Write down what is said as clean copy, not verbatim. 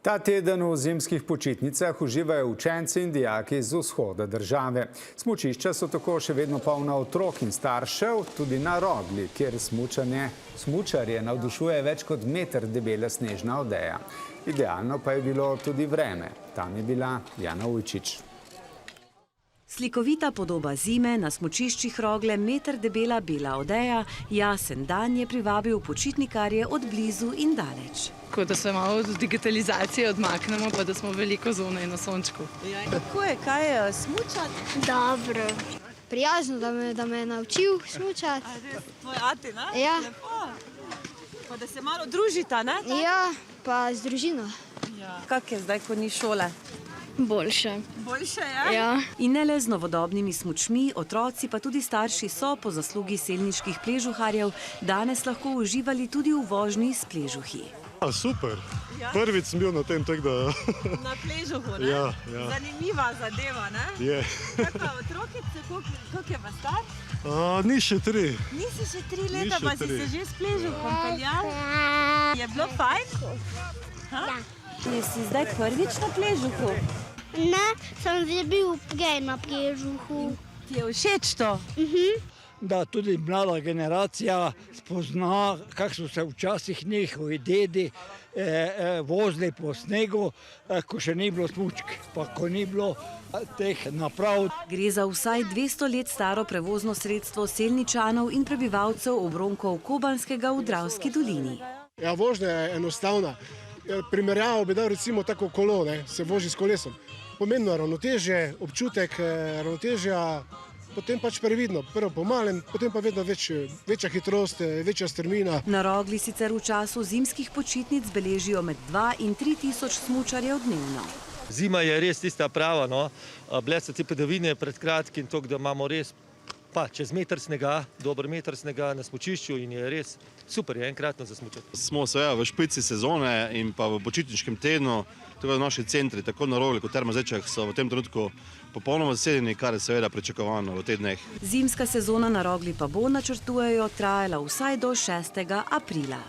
Ta teden v zimskih počitnicah uživajo učenci in dijaki iz vzhoda države. Smučišča so tako še vedno polna otrok in staršev, tudi na Rogli, kjer smučarje navdušuje več kot meter debela snežna odeja. Idealno pa je bilo tudi vreme. Tam je bila Jana Ujčič. Slikovita podoba zime, na smučiščih Rogle meter debela bela odeja, jasen dan je privabil počitnikarje od blizu in daleč. Tako da se malo od digitalizacije odmaknemo, pa da smo veliko zunaj na sončku. Kako je, kaj je smučati? Dobro. Prijazno, da me je naučil smučati. Tvoj ati, ne? Ja. Lepo. Pa da se malo družita, ne? Ja, pa z družino. Kak je zdaj, ko ni šole? Boljše. Boljše je? Ja. In ne le z novodobnimi smučmi, otroci pa tudi starši so po zaslugi selniških pležuharjev danes lahko uživali tudi v vožnji s pležuhi. Super. Prvič sem bil na tem, tako da... Na pležuhu, ne? Ja. Zanimiva zadeva, ne? Je. Kaj pa otrokice, koliko je vas star? Ni še 3. Nisi še 3 leta, Ni še pa si 3. se že s pležuhom peljal? Je bilo fajn? Ja. Si zdaj prvič na pležuhu? Ne, sem že bil prej na pležuhu. Ti je všeč to? Da tudi mlada generacija spozna, kako so se včasih njihovi dedi vozili po snegu, ko še ni bilo smučk, pa ko ni bilo teh naprav. Gre za vsaj 200 let staro prevozno sredstvo Selničanov in prebivalcev obronkov Kobanskega v Dravski dolini. Ja, vožnja je enostavna. Primerjavo bi dal recimo tako kolo, se voži s kolesom. Pomembno ravnotežje, občutek ravnotežja, potem pač previdno, prvo po malem, potem pa vedno večja hitrost, večja strmina. Na Rogli sicer v času zimskih počitnic beležijo med 2 in 3 tisoč smučarjev dnevno. Zima je res tista prava, no. Bile so te padavine pred kratkim, tako da imamo res pa čez meter snega, dober meter snega na smučišču in je res super, je enkratno za smučati. Smo seveda v špici sezone in pa v počitniškem tednu, tako da naši centri, tako na Rogli kot Termah Zrečah, so v tem trenutku popolnoma zasedeni, kar je seveda pričakovano v teh dneh. Zimska sezona na Rogli pa bo, načrtujejo, trajala vsaj do 6. aprila.